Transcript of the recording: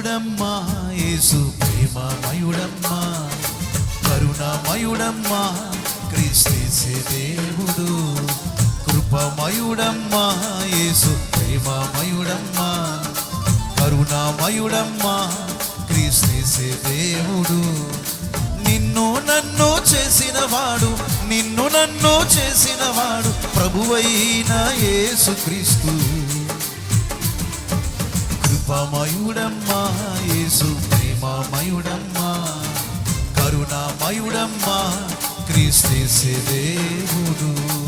కృపమయుడమ్మా యేసు ప్రేమమయుడమ్మా కరుణమయుడమ్మా క్రీస్తు దేవుడు. కృపమయుడమ్మా యేసు ప్రేమమయుడమ్మా కరుణమయుడమ్మా క్రీస్తు దేవుడు. నిన్ను నన్ను చేసినవాడు నిన్ను నన్ను చేసినవాడు ప్రభువైన యేసుక్రీస్తు. కృపమయుడమ్మా యేసు ప్రేమమయుడమ్మా కరుణమయుడమ్మా క్రీస్తు దేవుడు.